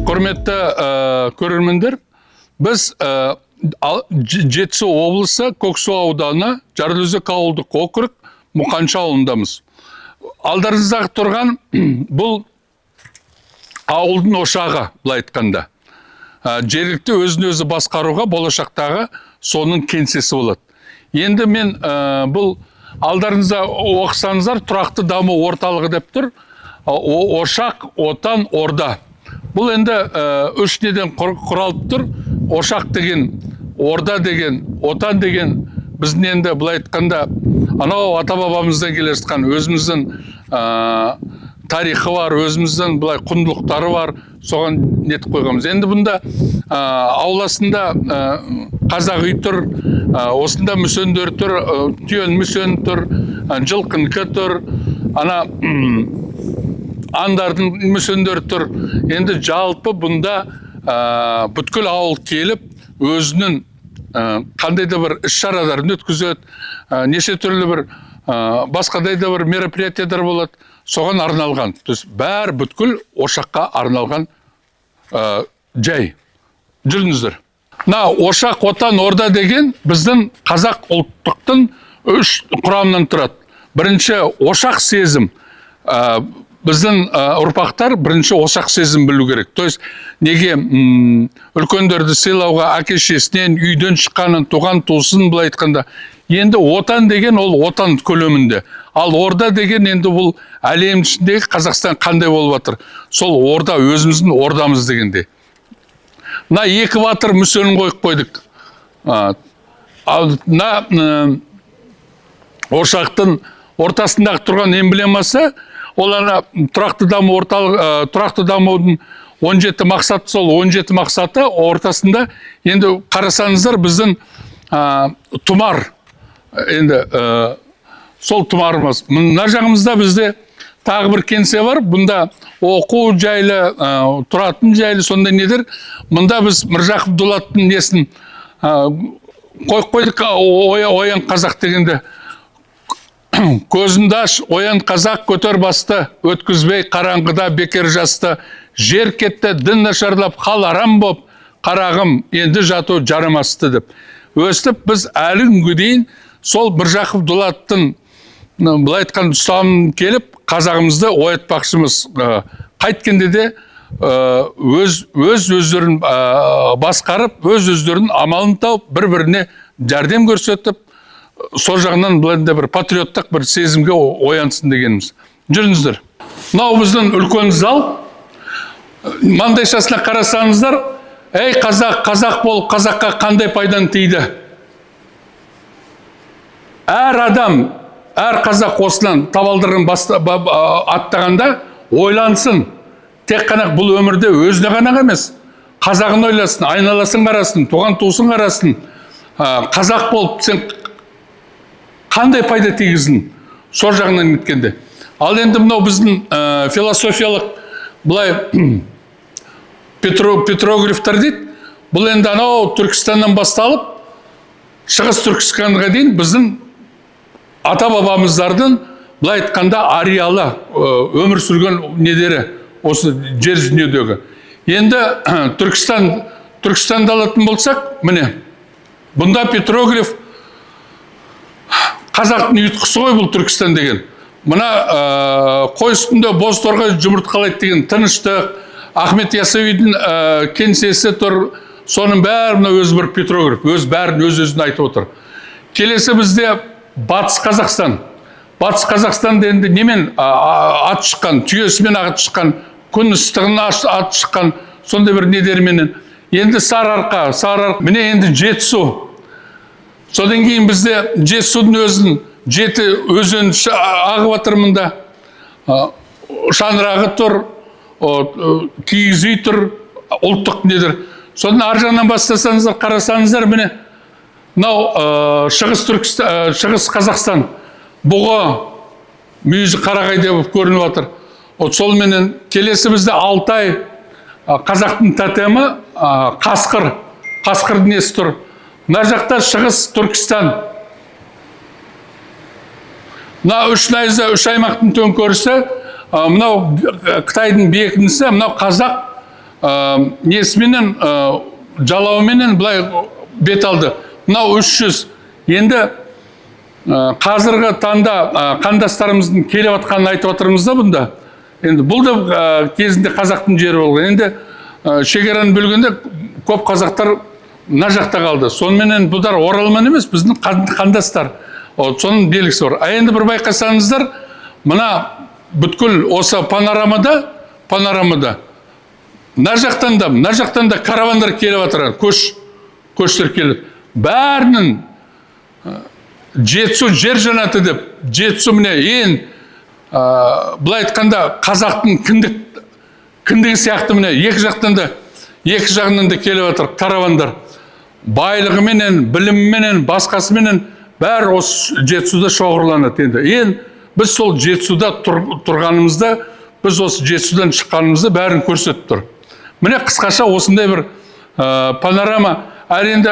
Құрметті көрермендер, біз Жетісу облысы Көксу ауданы Жарылөзек ауылдық округ Мұқанша ауылындамыз. Алдарыңыздағы тұрған бұл ауылдың ошағы, былай айтқанда. Жергілікті өзін өзі басқаруға болашақтағы соның кеңсесі болады. Енді мен бұл алдарыңызда оқысаңыздар тұрақты даму орталығы деп тұр. Ошақ, отан, орда. Бұл енді үш неден құралып тұр. Ошақ деген, орда деген, отан деген, біздің енді былай айтқанда анау ата-бабамыздан келе жатқан өзіміздің тарихы бар, өзіміздің былай құндылықтары бар, соған нетіп қойғанбыз. Енді бұнда ауласында қазақ үй тұр, осында мүсіндер тұр, түйен мүсін тұр, жылқынікі тұр, ана андардың мүсіндер тұр. Енді жалпы бұнда бүткіл ауыл келіп, өзінің қандай да бір іс-шараларын өткізеді, неше түрлі бір басқадай да бір мероприятиялар болады, соған арналған. Бәрі бүткіл ошаққа арналған жай. Жүріңіздер. Ошақ, отан, орда деген біздің қазақ ұлттықтың үш құрамынан тұрады. Бірінші ошақ сезім. Біздің ұрпақтар бірінші ошақ сезім білу керек. То есть, неге үлкендерді сыйлауға әке-шешесінен, үйден шыққанын, туған туысын былай айтқанда. Енді отан деген ол отан көлемінде. Ал орда деген енді бұл әлем ішіндегі Қазақстан қандай болып жатыр. Сол орда өзіміздің ордамыз дегенде. Екі батыр мүсінін қойып қойдық. Ошақтың ортасындағы тұрған эмблемасы, ол тұрақты дамудың 17 мақсаты, сол 17 мақсаты ортасында енді қарасаңыздар біздің тұмар, енді сол тұмарымыз. Мына жағымызда бізде тағы бір кеңсе бар, бұнда оқу жайлы, тұратын жайлы, сонда недер, мұнда біз Міржақып Дулаттың несін қойып қойдық, оян қазақ дегенде. Көзінді аш, оян қазақ, көтер басты, өткізбей қараңғыда бекер жасты, жер кетті, дін нашарлап, хал арам боп, қарағым, енді жату жарамасты деп. Өстіп, біз әлі күнге дейін сол Міржақып Дулаттың былай айтқан ұстанымын келіп, қазағымызды оятпақшымыз. Қайткенде де өз-өздерін басқарып, өз-өздерін амалын тауып, бір-біріне жәрдем көрсетіп, сол жағынан бұлайында бір патриоттық бір сезімге оянсын дегеніміз. Жүріңіздер. Мынау біздің үлкен зал. Маңдайшасына қарасаңыздар, ей қазақ, қазақ болып, қазаққа қандай пайдан тиді? Әр адам, әр қазақ осынан табалдырығын аттағанда ойлансын. Тек қана бұл өмірде өзіне ғана емес, қазағын ойласын, айналасын қарасын, туған туысын қарасын. Қазақ болып сен қандай пайда тигіздің? Сол жағынан неткенде. Ал енді мынау біздің философиялық бұлай петрографтар дейді. Бұл енді анау Түркістаннан басталып, Шығыс Түркістанға дейін біздің ата-бабамыздардың бұлай айтқанда ариялы өмір сүрген недері осы жер жүзіндегі. Енді Түркістанды алатын болсақ, міне, бұнда петрограф қазақтың ұйытқысы ғой бұл Түркістан деген. Мына қой үстінде боз торғай жұмыртқалайды деген тыныштық, Ахмет Яссауидің кеңсесі тұр, соның бәрін өзі бір петрограф, бәрін өз-өзін айтып отыр. Келесі бізде Батыс Қазақстан. Батыс Қазақстан енді немен ат шыққан, түйесімен ат шыққан, күн ыстығын ат шыққан, сондай бір недерменен. Енді Сарыарқа, міне енді Жетісу. Содан кейін бізде Жетісудың өзін, жеті өзен ағып жатырмында, шаңырағы тұр, киіз үй тұр, ұлттық недер. Содан ар жағынан бастасаңыздар, қарасаңыздар, міне, мынау Шығыс Қазақстан, бұғы, мүйізі қарағай деп көрініп жатыр. Сол менен келесі бізде Алтай, қазақтың тотемі, қасқыр несі тұр. Мына жақта Шығыс Түркістан. Мынау үш найза, үш аймақтың төңкерісі, мынау Қытайдың бекінісі, мынау қазақ несіменен, жалауменен былай бет алды. Мынау 300. Енді қазіргі таңда қандастарымыздың келіп атқанын айтып отырмыз да бұнда. Енді бұл да кезінде қазақтың жері болған. Енді шекараны бөлгенде көп қазақтар мына жақта қалды. Сонымен бұлар оралман емес, біздің қандастар. Соның белгісі бар. Енді бір байқасаңыздар, мына бүткіл осы панорамада мына жақтан да каравандар келіп жатыр, көштер келіп. Бәрінің жетісу жер жанаты деп, жетісу міне ең былай айтқанда қазақтың кіндігі сияқты міне екі жағынан да келіп жатыр каравандар. Байлығыменен, біліміменен, басқасыменен бәрі осы жетісуда шоғырланады. Енді біз сол жетісуда тұрғанымызда, біз осы жетісудан шыққанымызда бәрін көрсетіп тұр. Міне қысқаша осындай бір панорама. Енді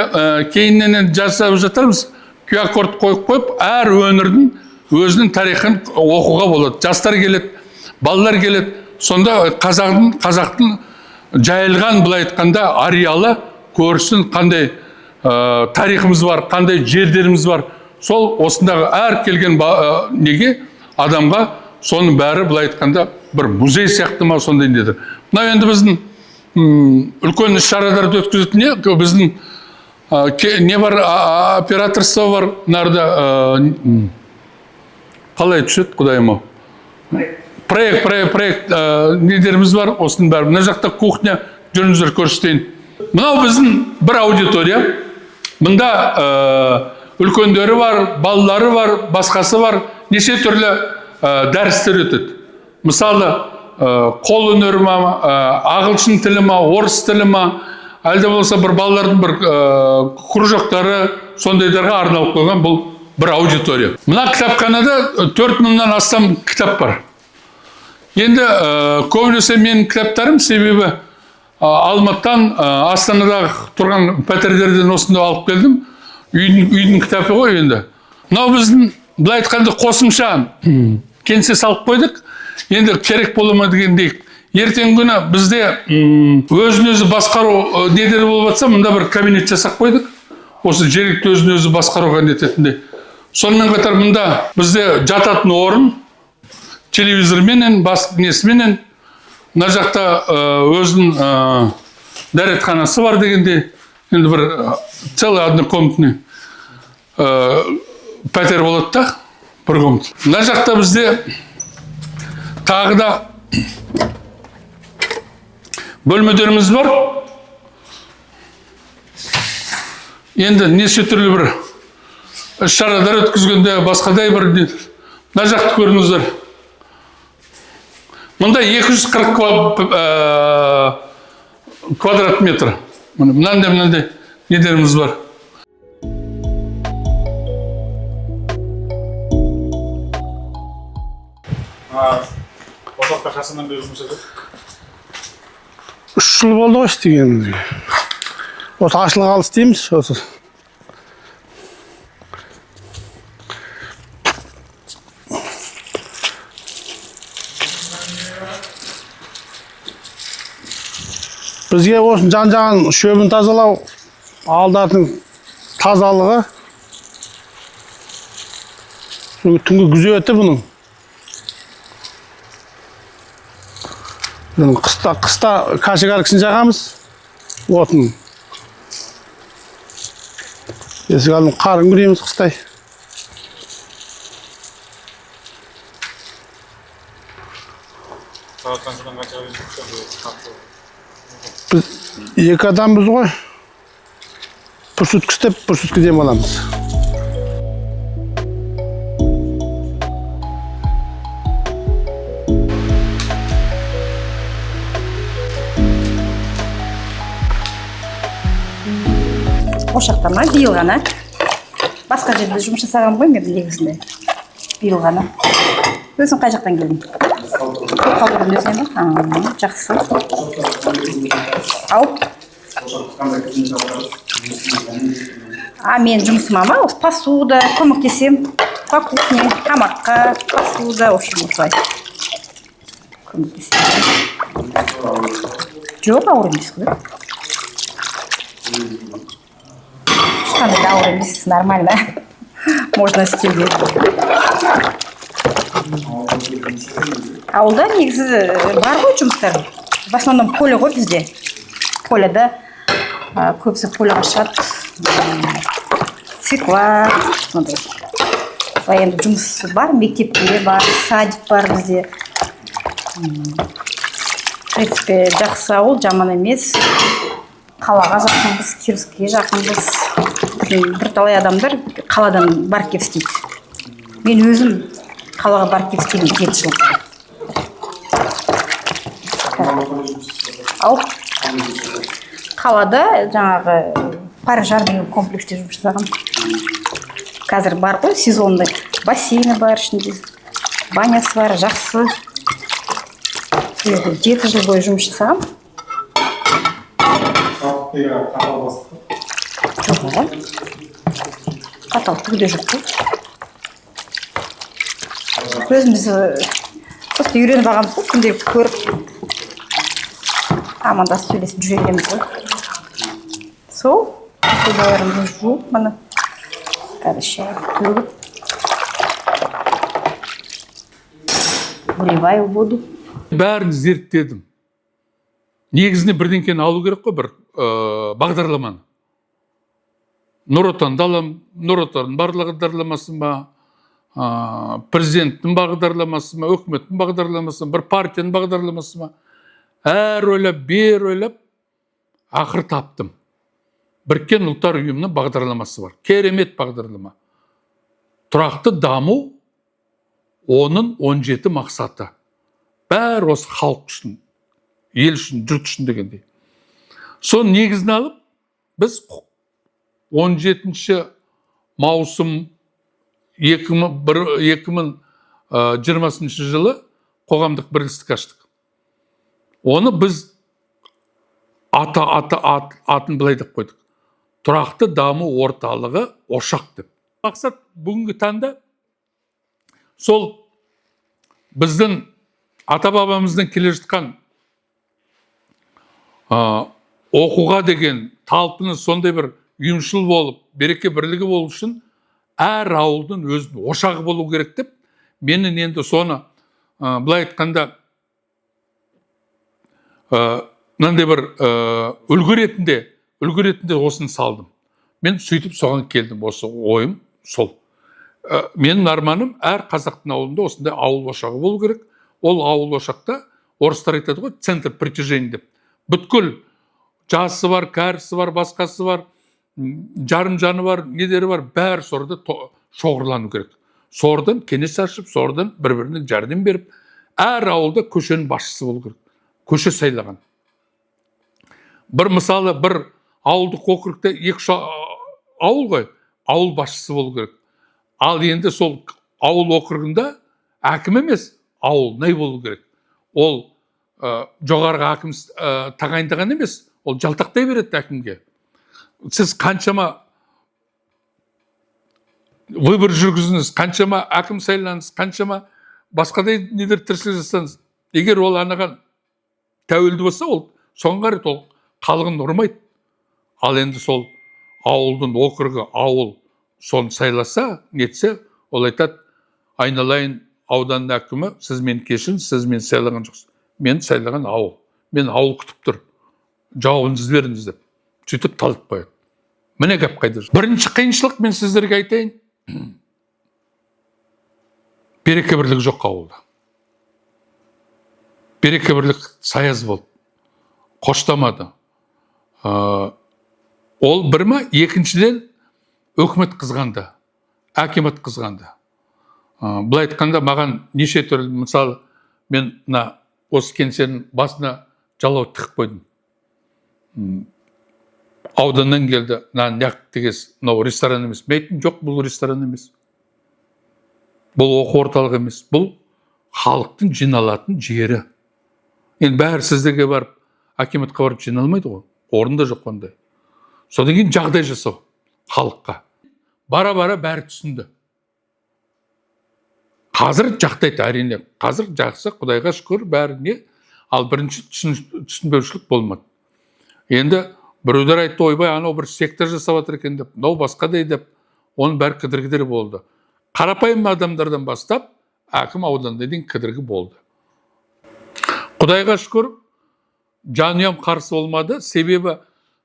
кейіннен жасап жатырмыз, QR-код қойып, әр өңірдің өзінің тарихын оқуға болады. Жастар келеді, балалар келеді. Сонда қазақтың жайылған, былай айтқанда, ариалы көрсін, қандай тарихымыз бар, қандай жердеріміз бар. Сол осындағы әр келген неге адамға соның бәрі, былай айтқанда, бір музей сияқты ма сондай деді. Мынау енді біздің үлкен іс-шараларды өткізетін біздің не бар, операторство бар, нарда қалай түседі, құдайым-ау. Проект недеріміз бар, осының бәрі. Мына жақта кухня, жүріңіздер көрсетейін. Мынау біздің бір аудитория. Мұнда үлкендері бар, балалары бар, басқасы бар, неше түрлі дәрістер өтеді. Мысалы, қол өнері ма, ағылшын тілі ма, орыс тілі ма, әлде болса бір балалардың бір кружоктары, сондайларға арналып қойған бұл бір аудитория. Мына кітапханада 4000-нан астам кітап бар. Енді көбінесе менің кітаптарым, себебі Алматыдан, Астанадағы тұрған пәтерлерден осында алып келдім. Үйдің кітапы ғой енді. Мынау біздің, былай айтқанда, қосымша кеңсе салып қойдық. Енді керек бола ма дегендей. Ертеңгі күні бізде өзін-өзі басқару недері болып жатса, мұнда бір кабинет жасап қойдық. Осы жергілікті өзін-өзі басқаруға нететіндей. Сонымен қатар мұнда бізде жататын орын, телевизорменен, несіменен, мына жақта өзінің дәретханасы бар дегенде, енді бір целый однокомнатный пәтер болады да, бір комнат. Мына жақта бізде тағы да бөлмелеріміз бар. Енді неше түрлі бір іс-шаралар өткізгенде басқадай бір мына жақты көріңіздер. Мұнда 240 квадрат метр. Мынандай недеріміз бар. Орталықта қашаннан бері жұмыс жасадық? 3 жыл болды ғой істегенімізге. Осы ашылғалы істейміз. Бізге осы жан-жағын шөбін тазалау, алдардың тазалығы, түнгі күзеті бұның. Қыста кашегаркісін жағамыз, отын. Есік алдын қарын күреміз қыстай. Сағаттан содан қанша жұмыс? Біз 2 адамбыз ғой. Бір сутка істеп, бір сутка дем аламыз. Ошақтама биыл ғана. Басқа жерде жұмыс жасаған ғой мен негізінде. Биыл ғана. Өзің қай жақтан келдің? Қалдырдың өзінен ба? Жақсы. Ауып? Мен жұмысыма ма? Посуда, көмектесем. по кухне, тамаққа, посуда, в общем, осылай. Көмектеседі. Жоқ, ауыр емес қой. Ешқандай да ауыр емес, нормально. Можно істеуге. Ауылда негізі бар ғой жұмыстар. В основном поле ғой бізде. Поледа көбісі полеға шығады. Цикла, сондай. Енді жұмыс бар, мектепте бар, садик бар бізде. В принципе, жақсы ауыл, жаман емес. Қалаға жақынбыз, Кировскіге жақынбыз. Бірталай адамдар қаладан барып келіп істейді. Мен өзім қалаға барып келіп істеймін 7 жыл. Ал қалада жаңағы Парижар деген комплексте жұмыс жасағам. Қазір бар ғой, сезонный бассейні бар ішінде, банясы бар, жақсы. 7 жыл бойы жұмыс жасағам. Жоқ, қатал түгде жоқ қой. Өзіміз просто үйреніп алғанбыз ғой, күнделік көріп амандасып сөйлесіп жүре береміз ғой. Сол, посудаларымды жуып, міне қазір шай төгіп, выливаю воду. Бәрін зерттедім. Негізіне бірдеңкені алу керек қой, бір бағдарламаны. Нұр Отанды алам, Нұр Отанның барлығы бағдарламасын ба, президенттің бағдарламасын ба, өкіметтің бағдарламасын, бір партияның бағдарламасын ба. Әр ойлап, бер ойлап, ақыр таптым. Біріккен ұлттар ұйымының бағдарламасы бар. Керемет бағдарлама. Тұрақты даму, оның 17 мақсаты. Бәрі осы халық үшін, ел үшін, жұрт үшін дегендей. Соның негізін алып, біз 17 маусым 2020 жылы қоғамдық бірлестік аштық. Оны біз атын былай деп қойдық. Тұрақты даму орталығы ошақ деп. Мақсат бүгінгі таңда сол біздің ата-бабамыздан келе жатқан оқуға деген талпыныс сондай бір ұйымшыл болып, береке бірлігі болу үшін әр ауылдың өзінің ошағы болу керек деп, менің енді соны былай айтқанда мынандай бір үлгі ретінде осыны салдым. Мен сөйтіп соған келдім, осы ойым сол. Менің арманым әр қазақтың ауылында осындай ауыл ошағы болу керек. Ол ауыл ошақта орыстар айтады ғой, центр притяжения деп. Бүткіл жасы бар, кәрісі бар, басқасы бар, жарым жаны бар, недері бар, бәрі сорда шоғырлану керек. Сордан кеңес ашып, сордан бір-біріне жәрдем беріп, әр ауылда көшенің басшысы болу керек. Көше сайлаған. Бір мысалы, бір ауылдық округте 2 ауыл ғой, ауыл басшысы болу керек. Ал енді сол ауыл округында әкім емес, ауыл не болу керек. Ол жоғарғы әкім тағайындаған емес, ол жалтақтай береді әкімге. Сіз қаншама выбор жүргізіңіз, қаншама әкім сайлаңыз, қаншама басқадай недер тіршілік жасаңыз, егер ол анаған тәуелді болса, ол соңға қарай ол қалығын ұрмайды. Ал енді сол ауылдың округі, ауыл соны сайласа, нетсе, ол айтады, айналайын ауданның әкімі, сіз мені кешіріңіз, сіз мені сайлаған жоқсыз. Мен сайлаған ауыл. Мен ауыл күтіп тұр. Жауабыңызды беріңіз деп. Сөйтіп талып қояды. Міне гәп қайда жүр. Бірінші қиыншылық мен сіздерге айтайын. Береке бірлік жоқ ауылда. Береке бірлік саяз болды. Қоштамады. Ол бір ма, екіншіден өкімет қызғанды, әкемет қызғанды. Бұлай айтқанда маған неше түрлі, мысалы, мен осы кеңсенің басына жалау тығып қойдым. Ауданнан келді, неғып дегес, мынау ресторан емес. Мен айттым, жоқ, бұл ресторан емес. Бұл оқу орталығы емес. Бұл халықтың жиналатын жері. Енді бәрі сіздерге барып, акиметке барып жиналмайды ғой. Орында жоқ ондай. Содан кейін жағдай жасау халыққа. Бара-бара бәрі түсінді. қазір жақтайды, әрине. Қазір жақсы, Құдайға шүкір, бәріне. Ал бірінші түсінбеушілік болмады. Енді біреулер айтты, ойбай, анау бір секта жасап жатыр екен деп, мынау басқадай деп, оның бәрі кідіргідер болды. Қарапайым адамдардан бастап, әкім ауданда дейін кідіргі болды. Құдайға шүкір, жанұям қарсы болмады, себебі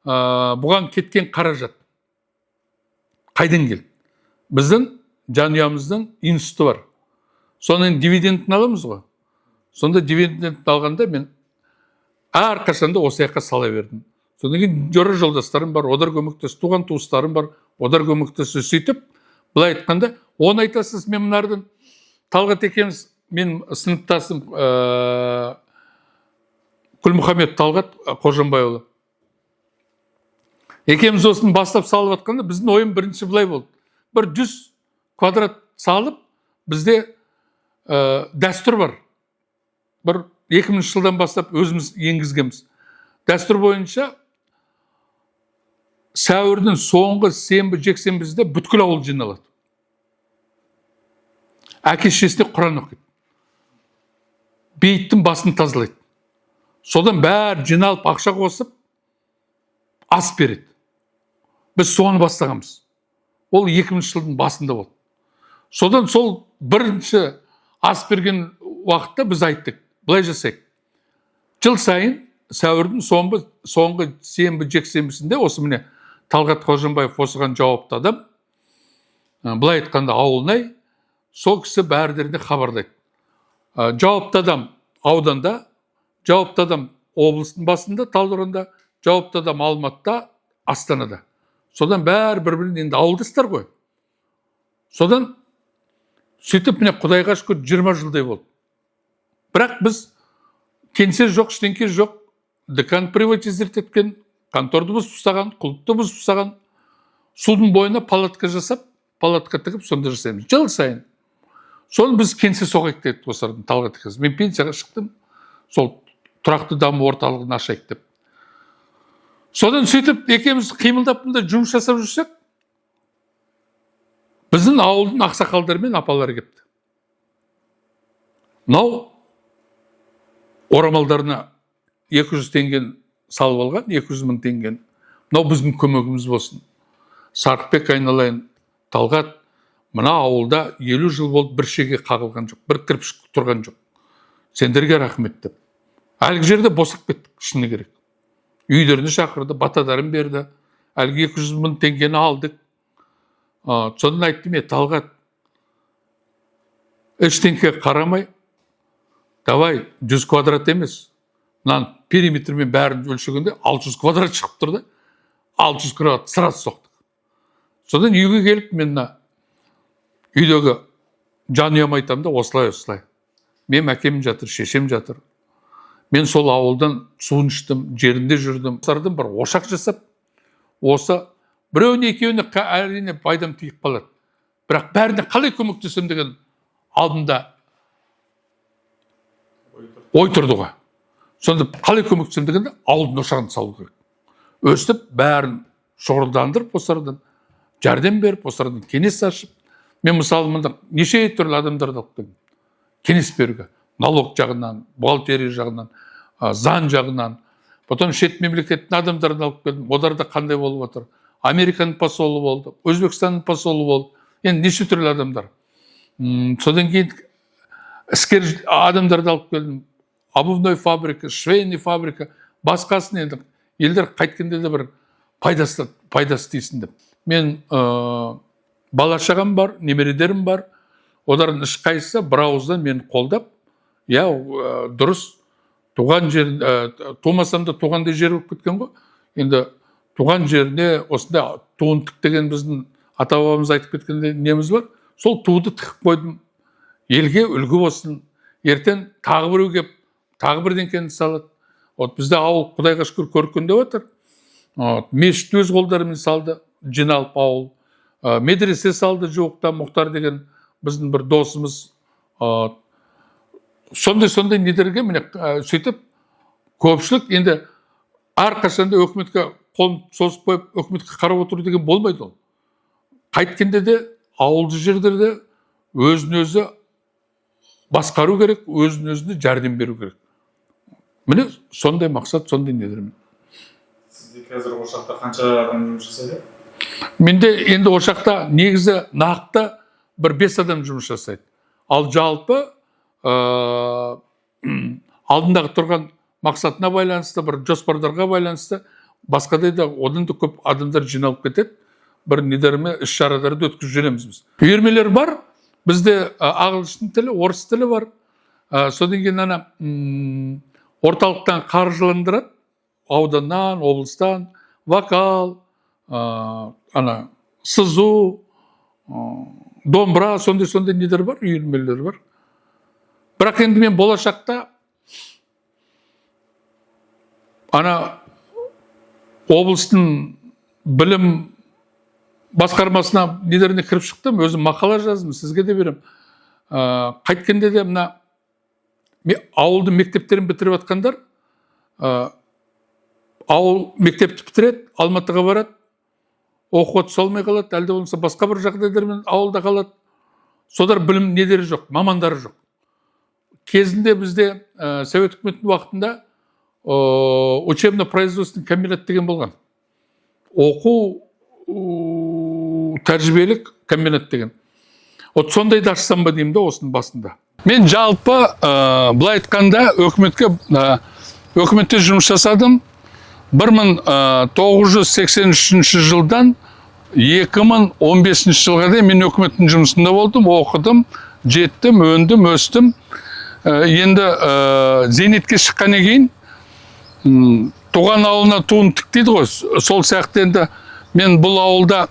бұған кеткен қаражат. Қайдан келді? Біздің жанұямыздың институты бар. Соның дивидендін аламыз ғой. Сонда дивидендін алғанда мен әрқашанда осы жаққа сала бердім. Содан кейін жолдастарым бар, одар көмектес, туған туыстарым бар, одар көмектес, сөйтіп, былай айтқанда, оны айтасыз, мен мынардың Талғат екеуміз, мен сыныптасым Күлмұхамед Талғат Қожанбайұлы. Екеуміз осыны бастап салып жатқанда, біздің ойын бірінші былай болды. Бір 100 квадрат салып, бізде дәстүр бар. Бір 2000 жылдан бастап өзіміз енгізгенбіз. Дәстүр бойынша сәуірдің соңғы сенбі, жексенбісінде бүткіл ауыл жиналады. Әке-шешесіне Құран оқиды. Бейіттің басын тазалайды. Содан бәрі жиналып ақша қосып, ас береді. Біз соны бастағанбыз. Ол 2000 жылдың басында болды. Содан сол бірінші ас берген уақытта біз айттық, былай жасайық. Жыл сайын сәуірдің соңғы сенбі, жексенбісінде осы міне Талғат Қожанбаев осыған жауапты адам, былай айтқанда ауылнай, сол кісі бәрдеріне хабарлайды. Жауапты адам ауданда, жауапты адам облыстың басында, Талдықорғанда, жауапты адам Алматыда, Астанада. Содан бәрі бір-бірін енді ауылдастар ғой. Содан сөйтіп міне Құдайға шүкір 20 жылдай болды. Бірақ біз кеңсе жоқ, ештеңке жоқ, декан приватизировать еткен, конторды бұзып тастаған, клубты бұзып тастаған, судың бойына палатка жасап, палатка тігіп, сонда жасаймыз. Жыл сайын. Соны біз кеңсе соғайық дедік осылардың Талғат екеуміз. Мен пенсияға шықтым, сол тұрақты даму орталығын ашайық деп. Содан сөйтіп екеуміз қимылдап жұмыс жасап жүрсек, біздің ауылдың ақсақалдары мен апалары кепті. Мынау орамалдарына 200 теңген салып алған, 200 мың теңген. Мынау біздің көмегіміз болсын. Сарқыпбек айналайын, Талғат, мына ауылда 50 жыл болды, бір шеге қағылған жоқ, бір кірпіш тұрған жоқ. Сендерге рахмет деп. Әлгі жерде босақ кеттік, шыны керек. Үйлеріне шақырды, батадарын берді. Әлгі 200 мың теңгені алдық. Содан айттым, Талғат, ештеңке қарамай, давай 100 квадрат емес. Мынан периметрмен бәрін өлшегенде 600 квадрат шығып тұрды. 600 квадрат сразу соқтық. Содан үйге келіп, мен үйдегі жанұям айтамын да, осылай. Мен әкем жатыр, шешем жатыр. Мен сол ауылдан суын іштім, жерінде жүрдім. Сардан бір ошақ жасап, осы біреуіне екеуіне әрине пайдам тиіп қалады. Бірақ бәріне қалай көмектесем деген алдында ой тұрды ғой. Сонда қалай көмектесем дегенде ауылдың ошағын салу керек. Өстіп бәрін шоғырдандырып, осылардан жәрдем беріп, осылардан кеңес ашып, мен мысалы мында неше түрлі адамдарды алып келдім. Кеңес беруге. Налог жағынан, бухгалтерия жағынан, заң жағынан, потом шет мемлекеттің адамдарын алып келдім. Оларда қандай болып отыр? Американың посолы болды, Өзбекстанның посолы болды. Енді неше түрлі адамдар. Содан кейін іскер адамдарды алып келдім. Обувной фабрика, швейный фабрика, басқасын енді елдер қайткенде де бір пайдасы тиісін деп. Мен бала-шағам бар, немередерім бар. Олардың ешқайсысы бір ауыздан мені қолдап, дұрыс, туған жер, тумасам да туғандай жер болып кеткен ғой. Енді туған жеріне осында туын тік деген біздің ата-бабамыз айтып кеткенде неміз бар. Сол туды тікіп қойдым. Елге үлгі болсын. Ертең тағы біреу кеп, тағы бірдеңкені салады. Бізде ауыл Құдайға шүкір көркендеп отыр. Мешіт өз қолдарымен салды, жиналып ауыл. Медресе салды жуықта, Мұхтар деген біздің бір досымыз. Сондай недерге міне сөйтіп көпшілік енді әрқашанда өкіметке қолын созып қойып, өкіметке қарап отыру деген болмайды ол. Қайткенде де ауылды жерлерде өзін-өзі басқару керек, өзіне жәрдем беру керек. Міне сондай мақсат, сондай недермен. Сізде қазір ошақта қанша адам жұмыс жасайды? Менде енді ошақта негізі нақты бір 5 адам жұмыс жасайды. Ал жалпы алдындағы тұрған мақсатына байланысты, бір жоспардарға байланысты, басқадай да одан да көп адамдар жиналып кетеді. Бір недерме іс-шараларды өткізіп жүреміз біз. Үйірмелер бар. Бізде ағылшын тілі, орыс тілі бар. Содан кейін ана орталықтан қаржыландырады. Ауданнан, облыстан, вокал, ана сызу, домбыра, сондай недер бар, үйірмелер бар. Бірақ енді мен болашақта ана облыстың білім басқармасына недеріне кіріп шықтым, өзім мақала жаздым, сізге де берем. Қайткенде де мына ауылдың мектептерін бітіріп жатқандар, ауыл мектепті бітіреді, Алматыға барады, оқуға түсе алмай қалады, әлде болмаса басқа бір жағдайлармен ауылда қалады. Содар білім недері жоқ, мамандары жоқ. Кезінде бізде Совет үкіметінің уақытында учебно-производственный комбинат деген болған. Оқу тәжірибелік комбинат деген. Вот сондай да ашсам ба деймін да осының басында. Мен жалпы былай айтқанда өкіметте жұмыс жасадым. 1983 жылдан 2015 жылға дейін мен өкіметтің жұмысында болдым, оқыдым, жеттім, өндім, өстім. Енді зейнетке шыққаннан кейін туған ауылына туын тік дейді ғой. Сол сияқты енді мен бұл ауылда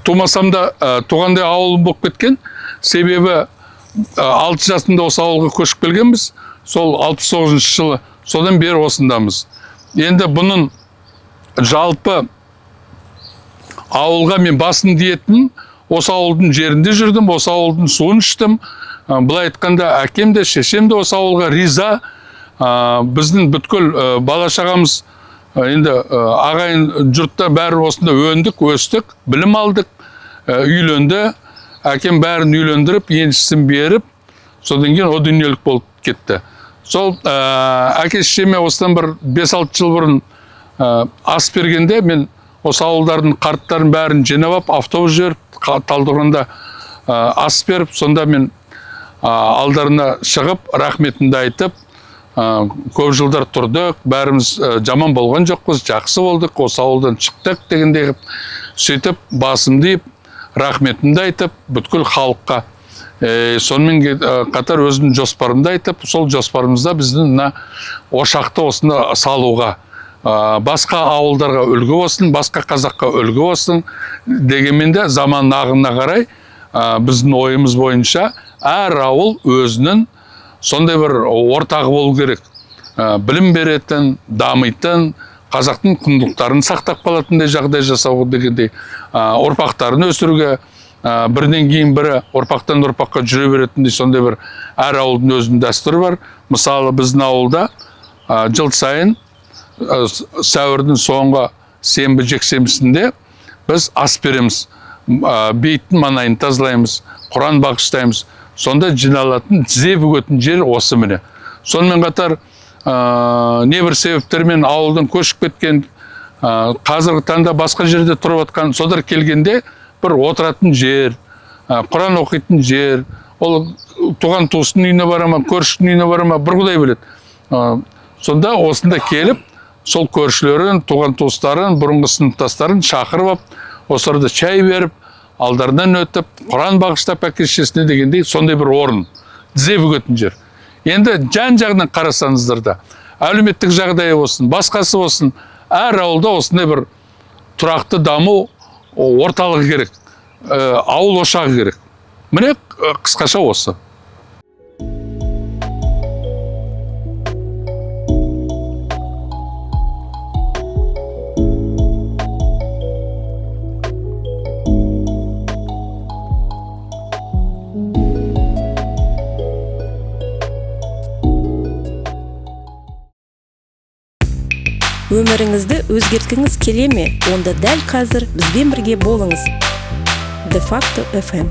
тумасам да туғандай ауылым болып кеткен. Себебі 6 жасында осы ауылға көшіп келгенбіз. Сол 69 жылы. Содан бері осындамыз. Енді бұның жалпы ауылға мен басын диетін, осы ауылдың жерінде жүрдім, осы ауылдың суын іштім. Бұлай айтқанда әкем де, шешем де осы ауылға риза. Біздің бүткіл бала-шағамыз, енді ағайын жұртта бәрі осында өндік, өстік, білім алдық, үйленді. Әкем бәрін үйлендіріп, еншісін беріп, содан кейін о дүниелік болып кетті. Сол әке шешеме осыдан бір 5-6 жыл бұрын ас бергенде мен осы ауылдардың қарттарын бәрін жинап, автобус жіберіп, Талдықорғанда ас беріп, сонда мен алдарына шығып, рахметімді айтып, көп жылдар тұрдық, бәріміз жаман болған жоқпыз, жақсы болдық, осы ауылдан шықтық дегендей қылып, сөйтіп басымды иіп, рахметімді айтып, бүткіл халыққа. Сонымен қатар өзімнің жоспарымды айтып, сол жоспарымызда біздің ошақты осында салуға, басқа ауылдарға үлгі болсын, басқа қазаққа үлгі болсын дегенмен де заман ағымына қарай біздің ойымыз бойынша әр ауыл өзінің сондай бір ортағы болу керек. Білім беретін, дамитын, қазақтың құндылықтарын сақтап қалатындай жағдай жасауға дегендей, ұрпақтарын өсіруге, бірден кейін бірі ұрпақтан ұрпаққа жүре беретіндей сондай бір әр ауылдың өзінің дәстүрі бар. Мысалы біздің ауылда жыл сайын сәуірдің соңғы сенбі жексенбісінде біз ас береміз, бейіттің маңайын тазалаймыз, Құран бағыштаймыз. Сонда жиналатын, тізе бүгетін жер осы міне. Сонымен қатар небір себептермен ауылдан көшіп кеткен, қазіргі таңда басқа жерде тұрып жатқан, содар келгенде бір отыратын жер, Құран оқитын жер, ол туған туыстың үйіне бара ма, көршінің үйіне бара ма, бір құдай біледі. Сонда осында келіп, сол көршілерін, туған туыстарын, бұрынғы сыныптастарын шақырып алып, осыларда шай беріп, алдарынан өтіп, Құран бағыштап әке-шешесіне дегендей сондай бір орын, тізе бүгетін жер. Енді жан-жағынан қарасаңыздар да, әлеуметтік жағдайы болсын, басқасы болсын, әр ауылда осындай бір тұрақты даму орталығы керек, ауыл ошағы керек. Міне қысқаша осы. Өміріңізді өзгерткіңіз келе ме? Онда дәл қазір бізбен бірге болыңыз. De facto FM